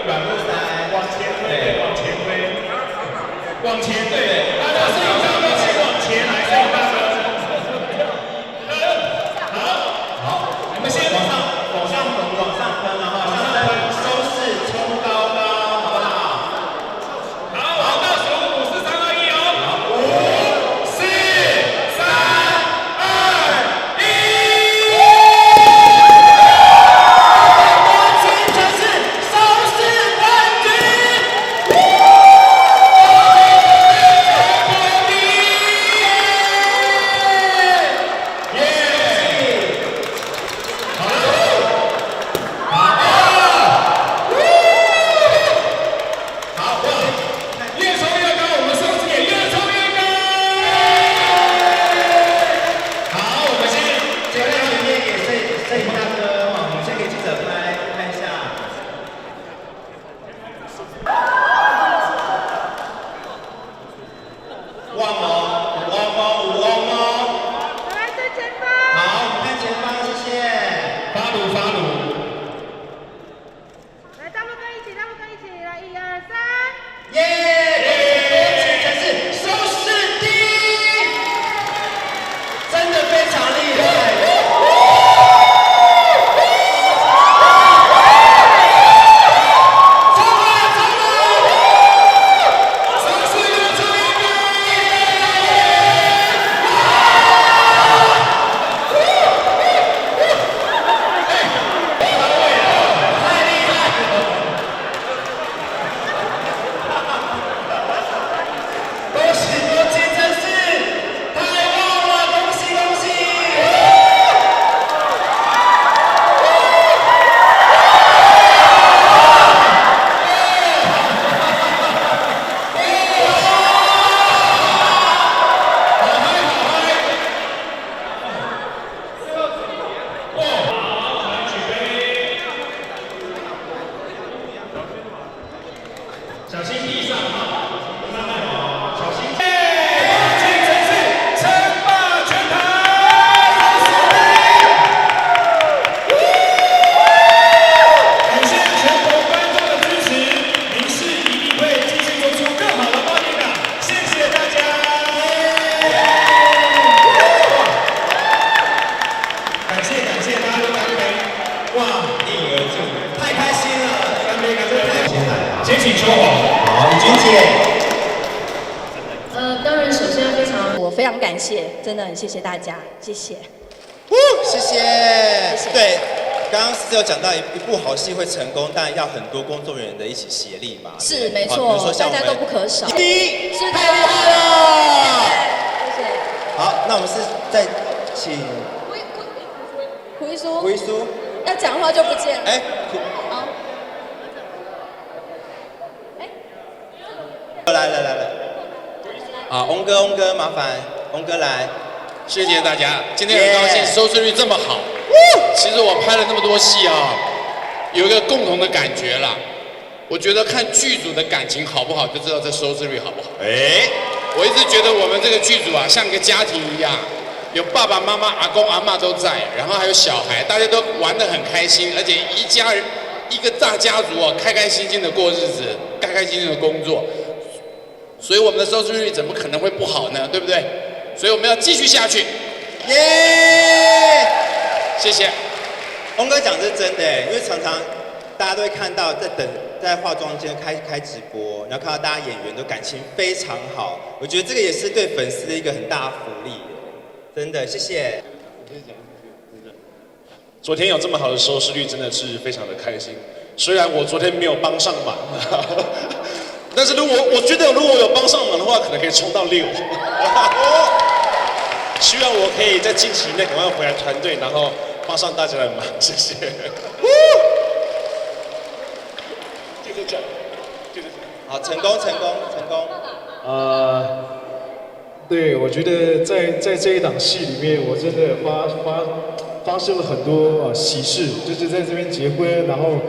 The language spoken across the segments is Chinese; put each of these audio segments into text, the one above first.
软木塞，往前推，对，往前推，往前对，大家摄影大哥请往前来，摄影大哥。好，你们先往上喷，然后向上收势，冲高高，好不好？好，我倒数5、4、3、2、1哦。5、4、3、2、1。我今天是收视冠军。越冲越高，我们收视也越冲越高。好，我们先这个前面给摄影大哥哈，我们先给记者拍一下。旺哦，5翁哦。来最前方。好，我们看前方，谢谢。发鲁。来，大陆跟一起，来，1、2、3。耶！真是收视第一，真的非常厉害。小心地上哈，慢慢哦，小心。今天是称霸全台，感谢全国观众的支持，明视一定会继续做出更好的报名感，谢谢大家。感谢大家都干杯，哇，应而尽，太开心了！干杯，先来。先请秋红。好，李君姐。当然，首先我非常感谢，真的很谢谢大家，谢谢。谢谢。对，刚刚是有讲到一部好戏会成功，当然要很多工作人员的一起协力嘛。是没好比如错，说像我们大家都不可少。第一，是的，太厉害了。谢谢。好，那我们是再请胡一书，胡一书。要讲话就不见了。哎，好。来。好，翁哥，麻烦翁哥来。谢谢大家，今天很高兴收视率这么好。其实我拍了那么多戏啊，有一个共同的感觉啦。我觉得看剧组的感情好不好，就知道这收视率好不好。我一直觉得我们这个剧组啊，像一个家庭一样，有爸爸妈妈、阿公阿嬷都在，然后还有小孩，大家都玩得很开心，而且一家人一个大家族哦，开开心心的过日子，开开心心的工作。所以我们的收视率怎么可能会不好呢？对不对？所以我们要继续下去。耶！谢谢。翁哥讲的是真的，因为常常大家都会看到在化妆间开直播，然后看到大家演员都感情非常好，我觉得这个也是对粉丝的一个很大的福利，真的谢谢。昨天有这么好的收视率，真的是非常的开心。虽然我昨天没有帮上忙，但是我觉得如果有帮上忙的话，可能可以冲到6。希望我可以在近期内赶快回来团队，然后帮上大家的忙，谢谢。就是这样。好，成功。对，我觉得在这一档戏里面，我真的发生了很多喜事，就是在这边结婚，然后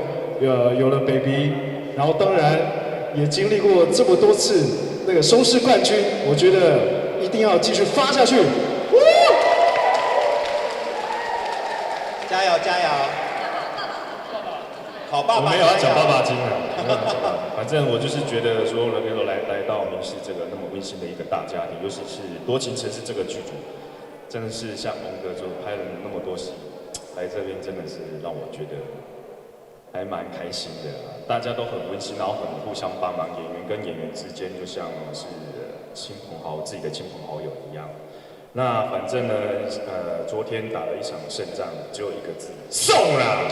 有了 baby， 然后当然也经历过这么多次那个收视冠军，我觉得一定要继续发下去。加油！好爸爸，我没有要讲爸爸经啊，反正我就是觉得所有人能够来到民视这个那么温馨的一个大家庭，尤其是《多情城市》这个剧组，真的是像蒙哥就拍了那么多戏，来这边真的是让我觉得还蛮开心的啊，大家都很温馨，然后很互相帮忙，演员跟演员之间就像是亲朋好友自己的亲朋好友一样。那反正呢，昨天打了一场胜仗，只有一个字，送啦！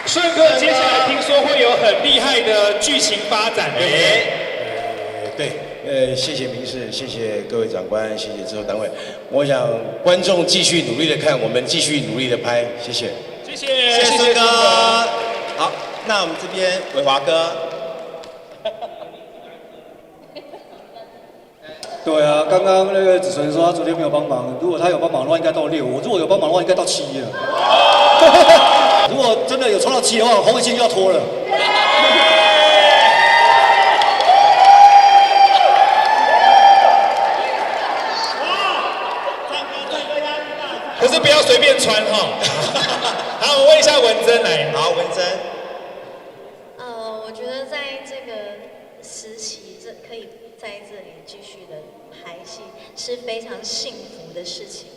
顺哥，接下来听说会有很厉害的剧情发展，对不对？对，谢谢民视，谢谢各位长官，谢谢制作单位。我想观众继续努力的看，我们继续努力的拍，谢谢。谢谢，谢谢孙哥。好，那我们这边伟华哥。对啊，刚刚那个子纯说他昨天没有帮忙，如果他有帮忙的话，应该到6；我如果有帮忙的话，应该到7了。如果真的有冲到7的话，红围巾就要脱了。可是不要随便穿哈。好，我问一下文珍来。好，文珍。我觉得在这个时期，可以在这里继续的拍戏是非常幸福的事情。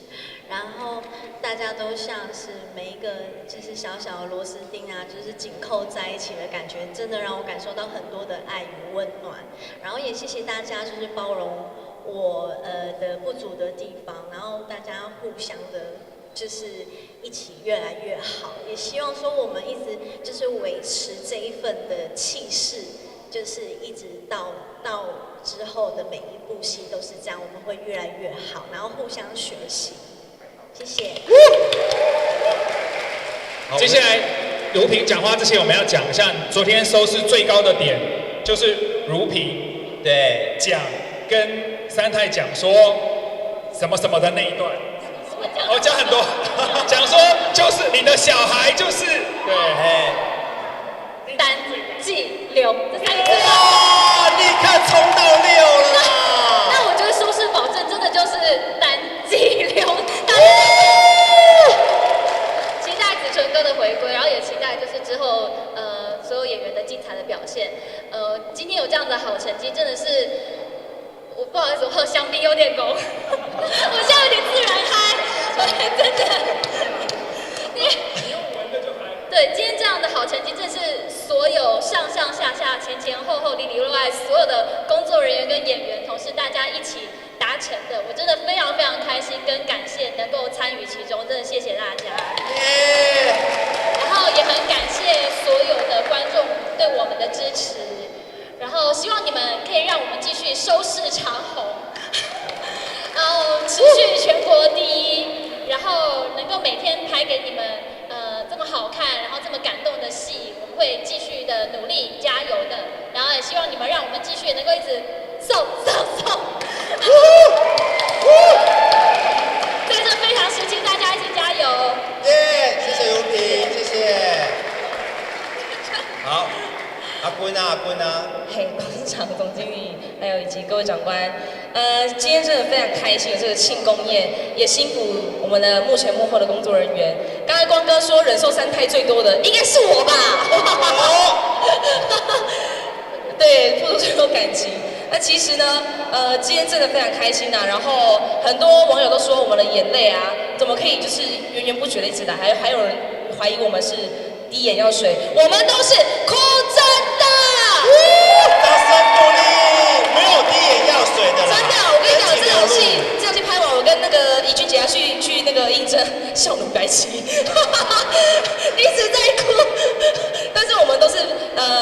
然后大家都像是每一个就是小小的螺丝钉啊，就是紧扣在一起的感觉，真的让我感受到很多的爱与温暖。然后也谢谢大家，就是包容我的不足的地方，然后大家互相的，就是一起越来越好。也希望说我们一直就是维持这一份的气势，就是一直到之后的每一部戏都是这样，我们会越来越好，然后互相学习。谢谢。接下来如萍讲话之前，我们要讲一下昨天收视最高的点，就是如萍对讲跟三太讲说什么什么的那一段。我讲很多，讲说就是你的小孩就是对，单季6这3个字。哇，立刻冲到6了啦！那我觉得收视保证真的就是单季6。期待子纯哥的回归，然后也期待就是之后所有演员的精彩的表现。今天有这样的好成绩，真的是我不好意思，我喝香槟有点拱，我现在有点自然嗨，真的。对，今天这样的好成绩，真是所有上上下下、前前后后、里里外外所有的工作人员跟演员、同事，大家一起达成的，我真的非常非常开心跟感谢能够参与其中，真的谢谢大家。然后也很感谢所有的观众对我们的支持，然后希望你们可以让我们继续收视长红，然后持续全国第1，然后能够每天拍给你们这么好看，然后这么感动的戏，我们会继续的努力加油的，然后也希望你们让我们继续能够一直送。在这非常时期，大家一起加油！耶，谢谢如萍，谢谢。好，阿坤啊。嘿，董事长、总经理，还有以及各位长官，今天真的非常开心有这个庆功宴，也辛苦我们的幕前幕后的工作人员。刚才光哥说忍受三太最多的应该是我吧？对，付出最多感情。那其实呢，今天真的非常开心呐。然后很多网友都说我们的眼泪啊，怎么可以就是源源不绝的一直来？还有人怀疑我们是滴眼药水，我们都是哭真的。掌声鼓励，没有滴眼药水的啦。真的，我跟你讲，这场戏拍完，我跟那个怡君姐要去那个应征，笑容白起，一直在哭。但是我们都是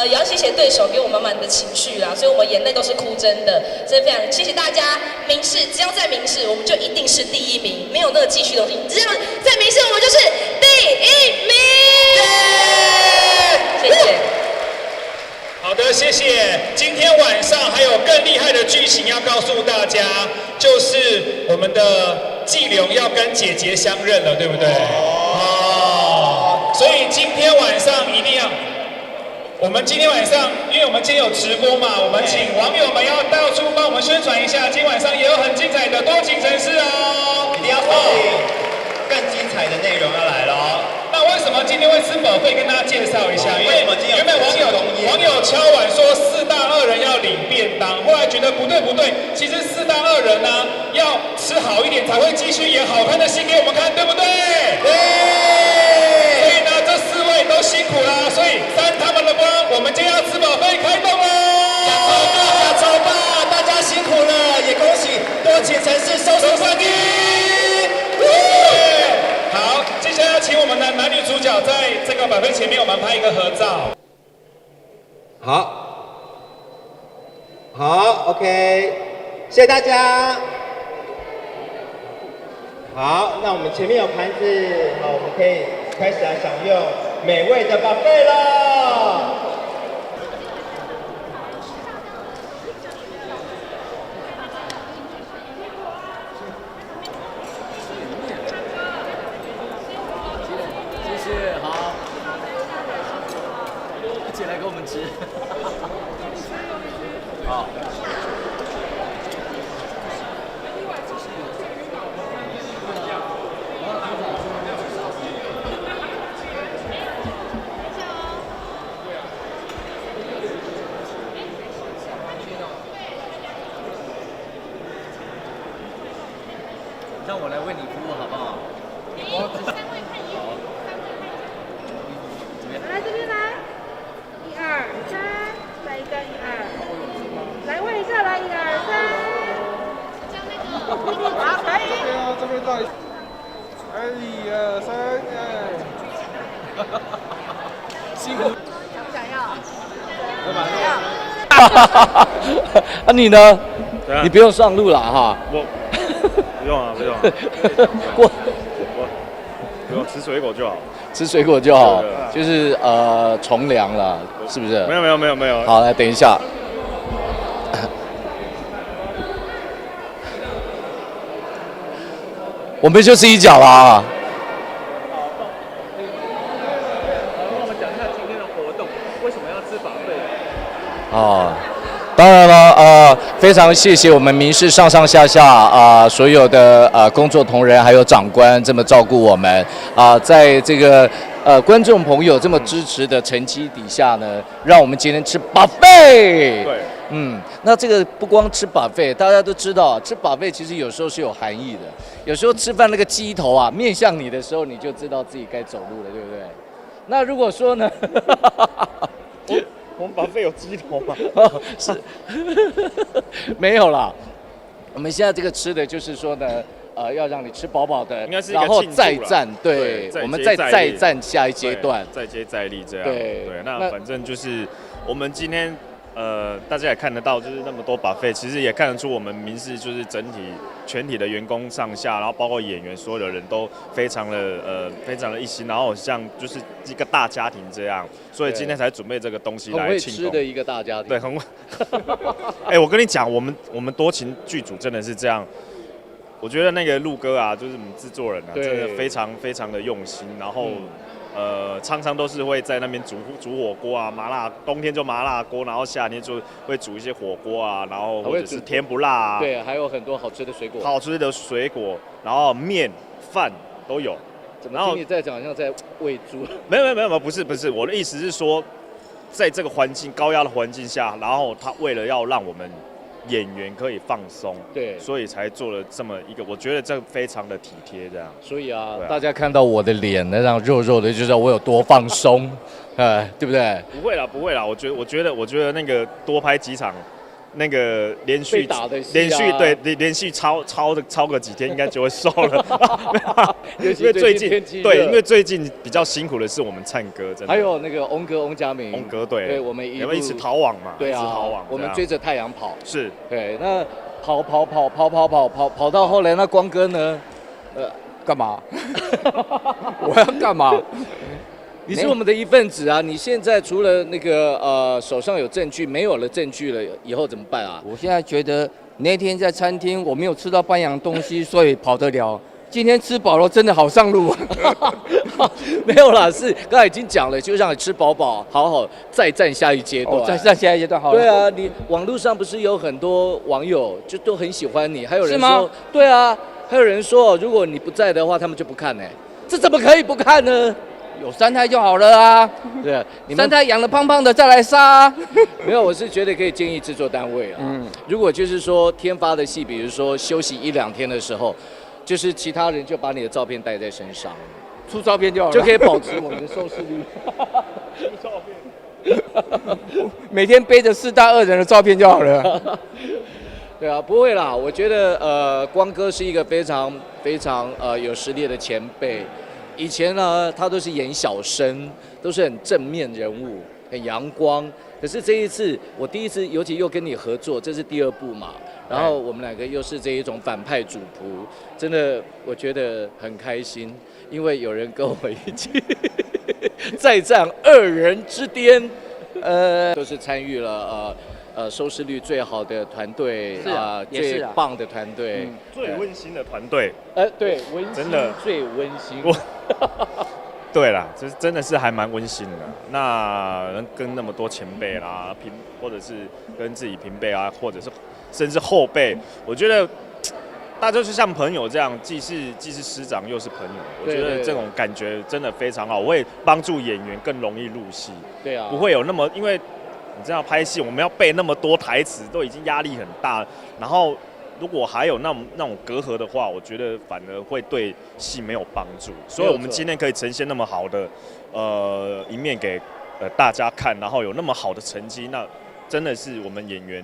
也要谢谢对手给我满满的情绪啦，所以我们眼泪都是哭真的，真的非常谢谢大家。民视只要在民视，我们就一定是第1名，没有那个继续的东西，只要在民视，我们就是第1名。谢谢。好的，谢谢。今天晚上还有更厉害的剧情要告诉大家，就是我们的季龙要跟姐姐相认了，对不对？所以今天晚上一定要，我们今天晚上，因为我们今天有直播嘛，我们请网友们要到处帮我们宣传一下，今天晚上也有很精彩的多情城市哦，一定要报名。跟更精彩的内容要来咯。那为什么今天会吃饱费？跟大家介绍一下，因为原本网友敲碗说4大恶人要领便当，后来觉得不对，其实4大恶人呢要吃好一点才会继续演好看的戏给我们看，对不对？对。所以呢，这4位都辛苦啦，所以3他们的光，我们今天要吃饱费开动喽！走吧，大家辛苦了，也恭喜多情城市收视冠军。好，接下来要请我们的男女主角在这个百费前面，我们拍一个合照。好 ，OK， 谢谢大家。好，那我们前面有盘子，好，我们可以开始来享用美味的 buffet 了。谢谢，好，一起来跟我们吃。好。让我来为你服务好不好？来这边来，1、2、3，来一个1、2，来问一下，来1、2、3，好，可以。这边到，1、2、3，辛苦。想不想要？啊，你呢？你不用上路了哈。不用啊，不用啊。不用吃水果就好。吃水果就好，就是从良了，是不是？没有。好，来等一下。我们就吃一角了啊。跟我们讲一下今天的活动，为什么要吃buffet？哦。当然了，非常谢谢我们民视上上下下所有的工作同仁还有长官这么照顾我们在这个观众朋友这么支持的成绩底下呢，让我们今天吃buffet。对，那这个不光吃buffet，大家都知道吃buffet其实有时候是有含义的，有时候吃饭那个鸡头啊面向你的时候，你就知道自己该走路了，对不对？那如果说呢？我们buffet有鸡头吗？是，没有啦。我们现在这个吃的就是说呢，要让你吃饱饱的，应该是一个然后庆祝啦再战，对，我们再战下一阶段，再接再厉这样。对，那反正就是我们今天大家也看得到，就是那么多buffet，其实也看得出我们民视就是整体全体的员工上下，然后包括演员，所有的人都非常的一心，然后像就是一个大家庭这样，所以今天才准备这个东西来庆功。很会吃的一个大家庭。对，很会。我跟你讲，我们多情剧组真的是这样。我觉得那个陆哥啊，就是我们制作人啊，真的非常非常的用心，然后。常常都是会在那边煮火锅啊，麻辣，冬天就麻辣锅，然后夏天就会煮一些火锅啊，然后或者是甜不辣啊，对，还有很多好吃的水果，然后面饭都有。怎么听你在讲，好像在喂猪？没有，不是，我的意思是说，在这个高压的环境下，然后他为了要让我们演员可以放松，对，所以才做了这么一个，我觉得这非常的体贴，这样。所以大家看到我的脸那样肉肉的，就知道我有多放松，对不对？不会啦，我觉得那个多拍几场，那个连续超个几天，应该就会瘦了。因为最近比较辛苦的是我们唱歌，真的。还有那个翁佳明，对，我们一起逃亡嘛，对啊，逃亡，我们追着太阳跑，是，对，那跑到后来，那光哥呢？干嘛？我要干嘛？你是我们的一份子啊！你现在除了那个手上有证据，没有了证据了，以后怎么办啊？我现在觉得那天在餐厅我没有吃到半样东西，所以跑得了。今天吃饱了，真的好上路。没有啦，是刚才已经讲了，就让你吃饱饱，好再战下一阶段。再战下一阶段好了。对啊，你网络上不是有很多网友就都很喜欢你，还有人是吗？说，对啊，还有人说，如果你不在的话，他们就不看呢。这怎么可以不看呢？有3胎就好了啊。对，你3胎养得胖胖的再来杀。没有，我是觉得可以建议制作单位啊。如果就是说天发的戏，比如说休息1、2天的时候，就是其他人就把你的照片带在身上，出照片就好了，就可以保持我们的收视率。出照片，每天背着4大恶人的照片就好了。对啊，不会啦，我觉得光哥是一个非常有实力的前辈。以前呢，他都是演小生，都是很正面人物，很阳光。可是这一次，我第一次，尤其又跟你合作，这是第2部嘛。然后我们2个又是这一种反派主仆，真的我觉得很开心，因为有人跟我一起再战2人之巅，都是参与了收视率最好的团队最棒的团队，最温馨的团队。对，温馨真的最温馨。对啦，就是真的是还蛮温馨的。那能跟那么多前辈啦，或者是跟自己平辈啊，或者是甚至后辈，我觉得大家就是像朋友这样，既是师长又是朋友。我觉得这种感觉真的非常好，会帮助演员更容易入戏。对啊，不会有那么因为。你这样拍戏，我们要背那么多台词，都已经压力很大。然后，如果还有那种隔阂的话，我觉得反而会对戏没有帮助。所以我们今天可以呈现那么好的一面给大家看，然后有那么好的成绩，那真的是我们演员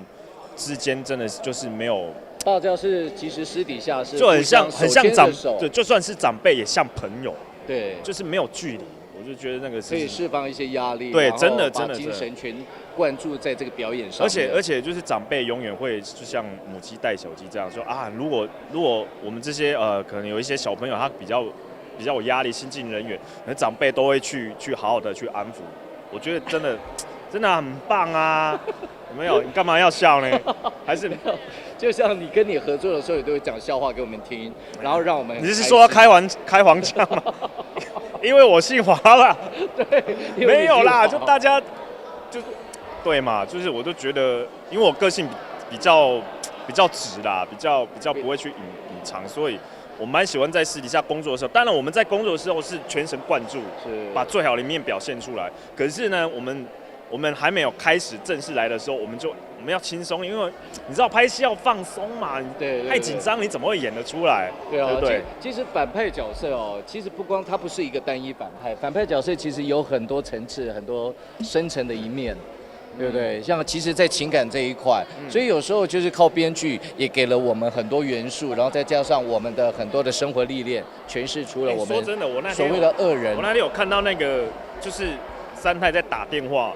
之间真的就是没有。大家是其实私底下是就很像长，对，就算是长辈也像朋友，对，就是没有距离。我就觉得那个可以释放一些压力，对，真的把精神全灌注在这个表演上。而且就是长辈永远会就像母鸡带小鸡这样说啊，如果我们这些可能有一些小朋友他比较有压力，新进人员，可能长辈都会去好好的去安抚。我觉得真的很棒啊！有没有？你干嘛要笑呢？还是就像你跟你合作的时候，你都会讲笑话给我们听，然后让我们。你是说要开黄腔吗？因为我姓华啦。对，没有啦，就大家就对嘛，就是我就觉得，因为我个性比较直啦，比较不会去隐藏，所以我蛮喜欢在私底下工作的时候。当然我们在工作的时候是全神贯注，把最好的一面表现出来。可是呢，我们还没有开始正式来的时候，我们要轻松，因为你知道拍戏要放松嘛，对，太紧张你怎么会演得出来？对啊，对不对？其实反派角色其实不光它不是一个单一反派角色其实有很多层次、很多深层的一面。对不对？像其实，在情感这一块，所以有时候就是靠编剧也给了我们很多元素，然后再加上我们的很多的生活历练，诠释出了我们说真的，我那所谓的恶人。我那天有看到那个，就是3太在打电话，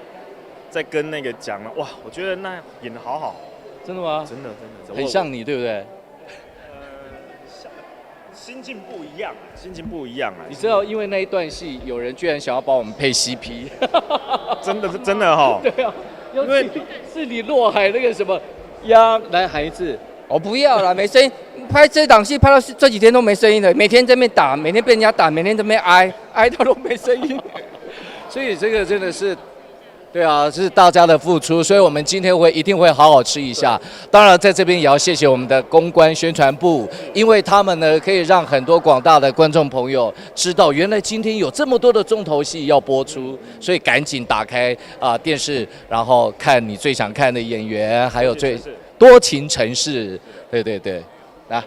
在跟那个讲了，哇，我觉得那演得好好。真的吗？真的，很像你，对不对？心境不一样，心情不一样啊！你知道，因为那一段戏，有人居然想要帮我们配 CP， 真的哈。对啊，因为是你落海那个什么呀，来喊一次。我不要了，没声音。拍这档戏拍到这几天都没声音了，每天在那边打，每天被人家打，每天在那边挨到都没声音。所以这个真的是。对啊，这是大家的付出，所以我们今天一定会好好吃一下。当然，在这边也要谢谢我们的公关宣传部，因为他们呢可以让很多广大的观众朋友知道，原来今天有这么多的重头戏要播出，所以赶紧打开电视，然后看你最想看的演员，还有最多情城市。对，来。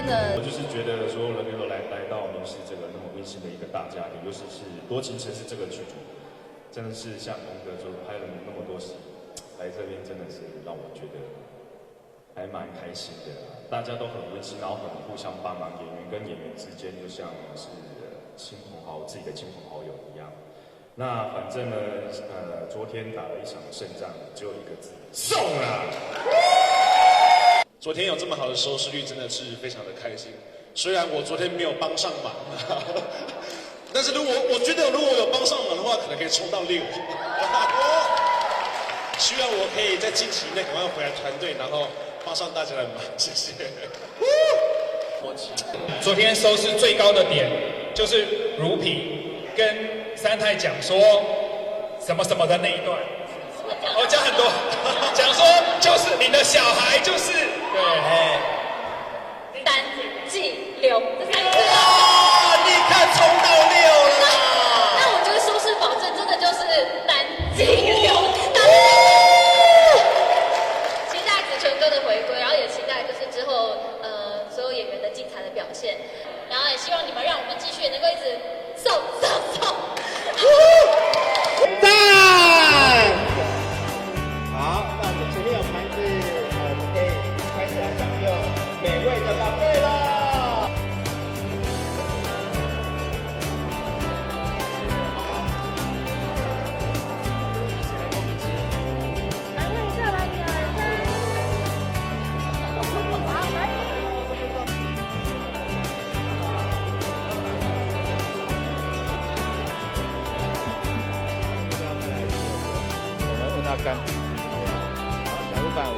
我就是觉得所有人能够来到民视这个那么温馨的一个大家庭，尤其是多情城市这个剧组，真的是像龙哥说拍了那么多戏，来这边真的是让我觉得还蛮开心的。大家都很温馨，然后很互相帮忙，演员跟演员之间就像是亲朋好友，自己的亲朋好友一样。那反正呢，昨天打了一场胜仗，只有一个字：送啦！昨天有这么好的收视率，真的是非常的开心。虽然我昨天没有帮上忙，但是我觉得如果有帮上忙的话，可能可以冲到6。希望我可以在近期内赶快回来团队，然后帮上大家的忙，谢谢。昨天收视最高的点就是如萍跟三太讲说什么什么的那一段，我讲很多，讲说就是你的小孩就是对，单季6这3个字。立刻冲到6了啦！那我觉得收视保证真的就是单季6。期待子纯哥的回归，然后也期待就是之后所有演员的精彩的表现，然后也希望你们让我们继续能够一直送。赞！好，那我们前面有盘子，我们可以开始来享用美味的宝贝了。干，小鹿伴舞。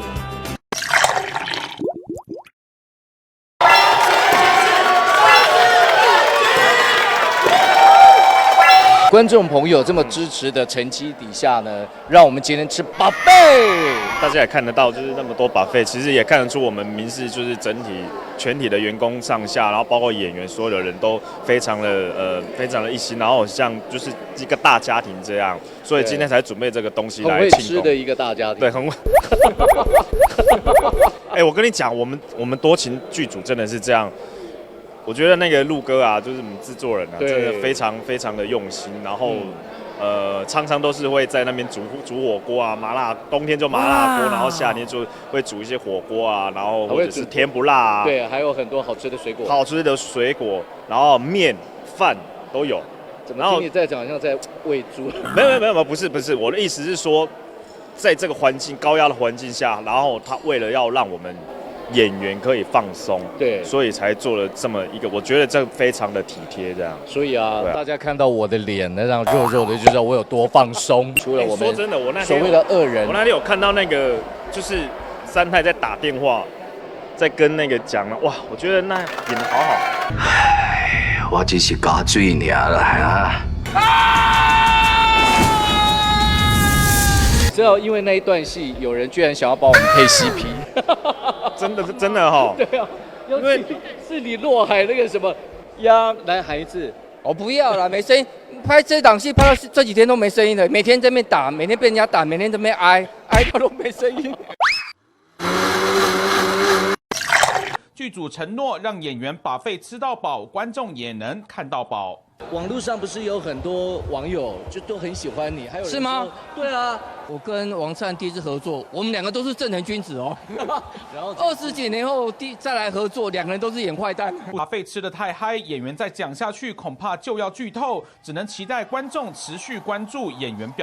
观众朋友这么支持的成绩底下呢，让我们今天吃buffet。大家也看得到，就是那么多buffet，其实也看得出我们民视就是整体全体的员工上下，然后包括演员，所有的人都非常的一心，然后像就是一个大家庭这样，所以今天才准备这个东西来庆功。很会吃的一个大家庭。对，很会。我跟你讲，我们多情剧组真的是这样。我觉得那个陆哥啊，就是我们制作人啊，真的非常的用心，然后常常都是会在那边煮火锅啊，麻辣，冬天就麻辣锅，然后夏天就会煮一些火锅啊，然后或者是甜不辣啊，对，还有很多好吃的水果，然后面饭都有。然后你在讲好像在喂猪？没有，不是，我的意思是说，在这个高压的环境下，然后他为了要让我们演员可以放松，对，所以才做了这么一个，我觉得这非常的体贴，这样。所以啊，大家看到我的脸那样肉肉的，就知道我有多放松。除了我们说真的，我那天所谓的恶人，我那天有看到那个就是三太在打电话，在跟那个讲了，哇，我觉得那演得好好。唉，我只是加水尔啦，知道因为那一段戏，有人居然想要帮我们配 CP。真的哈，对啊，因为是你落海那个什么呀，来喊一次，我不要了，没声音。拍这档戏拍到这几天都没声音了，每天在那边打，每天被人家打，每天在那边挨到都没声音。剧组承诺让演员把费吃到饱，观众也能看到饱。网络上不是有很多网友就都很喜欢你，还有人是吗？对啊，我跟王灿第一次合作，我们两个都是正人君子哦。然后20几年后再来合作，两个人都是演坏蛋。把费吃得太嗨，演员再讲下去恐怕就要剧透，只能期待观众持续关注演员表。